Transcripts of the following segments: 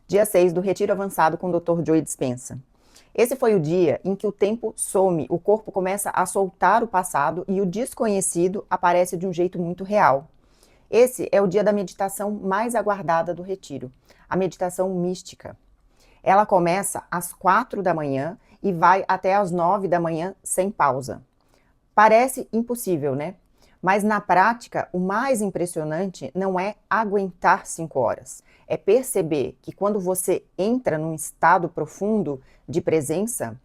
Dia 6 do Retiro Avançado com o Dr. Joe Dispenza. Esse foi o dia em que o tempo some, o corpo começa a soltar o passado e o desconhecido aparece de um jeito muito real. Esse é o dia da meditação mais aguardada do Retiro, a meditação mística. Ela começa às 4 da manhã e vai até às 9 da manhã sem pausa. Parece impossível, né? Mas na prática, o mais impressionante não é aguentar 5 horas, é perceber que quando você entra num estado profundo de presença,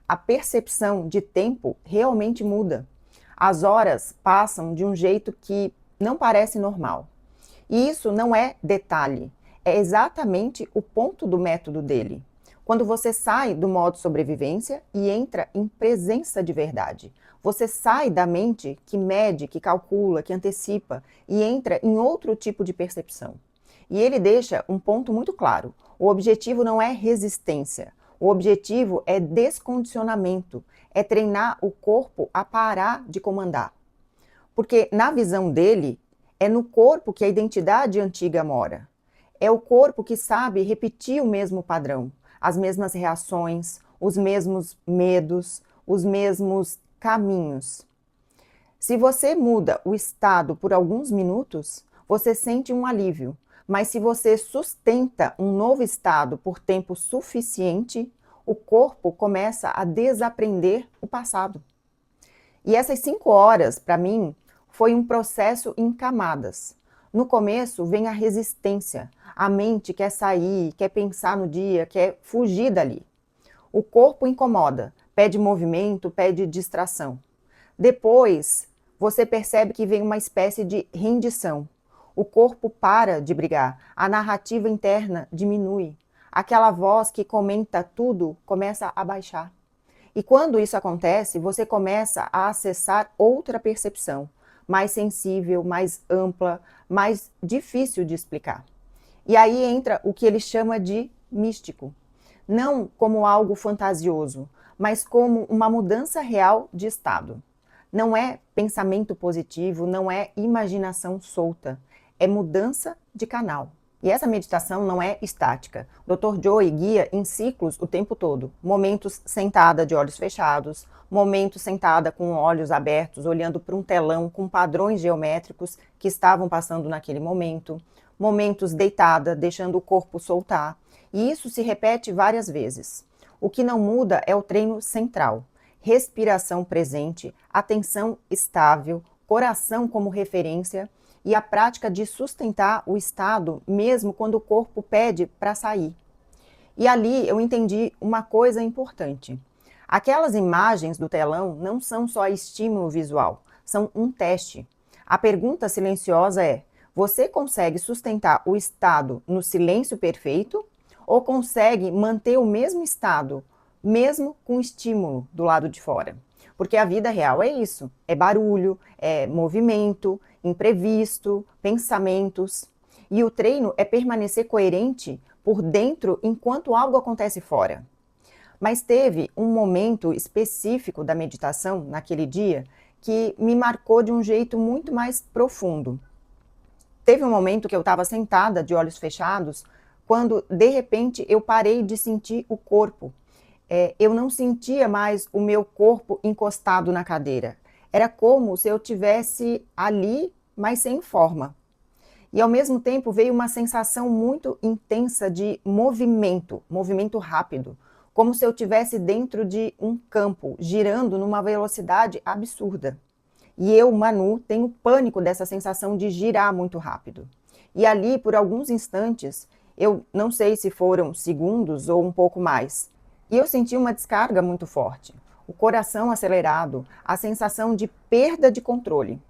a percepção de tempo realmente muda. As horas passam de um jeito que não parece normal. E isso não é detalhe, é exatamente o ponto do método dele. Quando você sai do modo sobrevivência e entra em presença de verdade. Você sai da mente que mede, que calcula, que antecipa e entra em outro tipo de percepção. E ele deixa um ponto muito claro. O objetivo não é resistência. O objetivo é descondicionamento, é treinar o corpo a parar de comandar. Porque na visão dele, é no corpo que a identidade antiga mora. É o corpo que sabe repetir o mesmo padrão, as mesmas reações, os mesmos medos, os mesmos caminhos. Se você muda o estado por alguns minutos, você sente um alívio. Mas se você sustenta um novo estado por tempo suficiente, o corpo começa a desaprender o passado. E essas 5 horas, para mim, foi um processo em camadas. No começo vem a resistência. A mente quer sair, quer pensar no dia, quer fugir dali. O corpo incomoda, pede movimento, pede distração. Depois, você percebe que vem uma espécie de rendição. O corpo para de brigar, a narrativa interna diminui. Aquela voz que comenta tudo começa a baixar. E quando isso acontece, você começa a acessar outra percepção, mais sensível, mais ampla, mais difícil de explicar. E aí entra o que ele chama de místico. Não como algo fantasioso, mas como uma mudança real de estado. Não é pensamento positivo, não é imaginação solta, é mudança de canal. E essa meditação não é estática. O Dr. Joe guia em ciclos o tempo todo. Momentos sentada de olhos fechados, momentos sentada com olhos abertos, olhando para um telão com padrões geométricos que estavam passando naquele momento. Momentos deitada, deixando o corpo soltar. E isso se repete várias vezes. O que não muda é o treino central. Respiração presente, atenção estável, coração como referência e a prática de sustentar o estado mesmo quando o corpo pede para sair. E ali eu entendi uma coisa importante. Aquelas imagens do telão não são só estímulo visual, são um teste. A pergunta silenciosa é: você consegue sustentar o estado no silêncio perfeito ou consegue manter o mesmo estado, mesmo com estímulo do lado de fora? Porque a vida real é isso, é barulho, é movimento, imprevisto, pensamentos. E o treino é permanecer coerente por dentro enquanto algo acontece fora. Mas teve um momento específico da meditação naquele dia que me marcou de um jeito muito mais profundo. Teve um momento que eu estava sentada de olhos fechados, quando de repente eu parei de sentir o corpo. Eu não sentia mais o meu corpo encostado na cadeira. Era como se eu tivesse ali, mas sem forma. E ao mesmo tempo veio uma sensação muito intensa de movimento, movimento rápido, como se eu estivesse dentro de um campo, girando numa velocidade absurda. E eu, Manu, tenho pânico dessa sensação de girar muito rápido. E ali, por alguns instantes, eu não sei se foram segundos ou um pouco mais, e eu senti uma descarga muito forte, o coração acelerado, a sensação de perda de controle.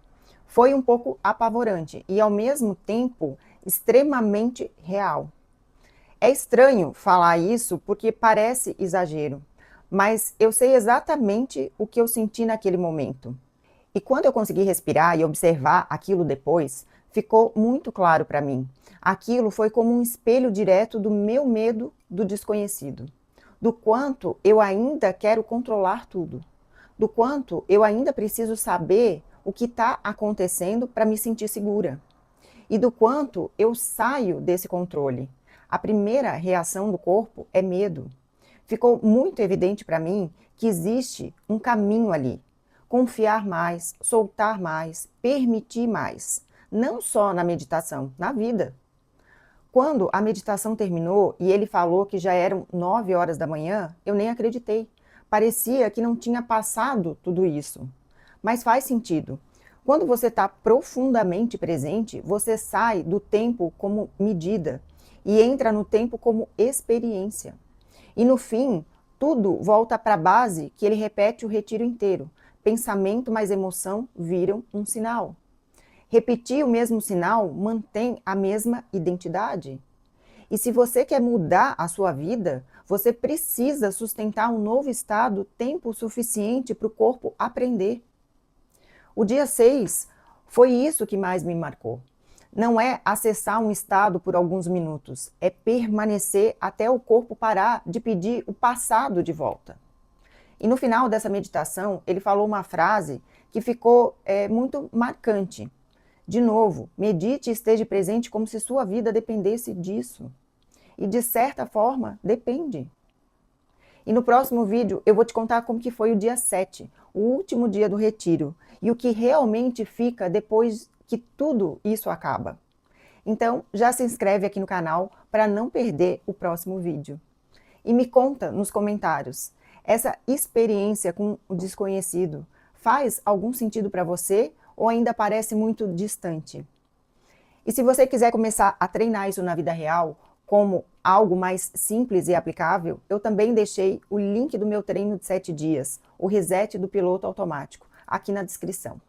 Foi um pouco apavorante e, ao mesmo tempo, extremamente real. É estranho falar isso porque parece exagero, mas eu sei exatamente o que eu senti naquele momento. E quando eu consegui respirar e observar aquilo depois, ficou muito claro para mim. Aquilo foi como um espelho direto do meu medo do desconhecido. Do quanto eu ainda quero controlar tudo. Do quanto eu ainda preciso saber o que está acontecendo para me sentir segura. E do quanto eu saio desse controle. A primeira reação do corpo é medo. Ficou muito evidente para mim que existe um caminho ali. Confiar mais, soltar mais, permitir mais. Não só na meditação, na vida. Quando a meditação terminou e ele falou que já eram 9 horas da manhã, eu nem acreditei. Parecia que não tinha passado tudo isso. Mas faz sentido. Quando você está profundamente presente, você sai do tempo como medida e entra no tempo como experiência. E no fim, tudo volta para a base que ele repete o retiro inteiro. Pensamento mais emoção viram um sinal. Repetir o mesmo sinal mantém a mesma identidade. E se você quer mudar a sua vida, você precisa sustentar um novo estado tempo suficiente para o corpo aprender. O dia 6 foi isso que mais me marcou. Não é acessar um estado por alguns minutos, é permanecer até o corpo parar de pedir o passado de volta. E no final dessa meditação, ele falou uma frase que ficou muito marcante. De novo, medite e esteja presente como se sua vida dependesse disso. E de certa forma, depende. E no próximo vídeo eu vou te contar como que foi o dia 7, o último dia do retiro, e o que realmente fica depois que tudo isso acaba. Então, já se inscreve aqui no canal para não perder o próximo vídeo. E me conta nos comentários, essa experiência com o desconhecido faz algum sentido para você ou ainda parece muito distante? E se você quiser começar a treinar isso na vida real, como algo mais simples e aplicável, eu também deixei o link do meu treino de 7 dias, o Reset do Piloto Automático, aqui na descrição.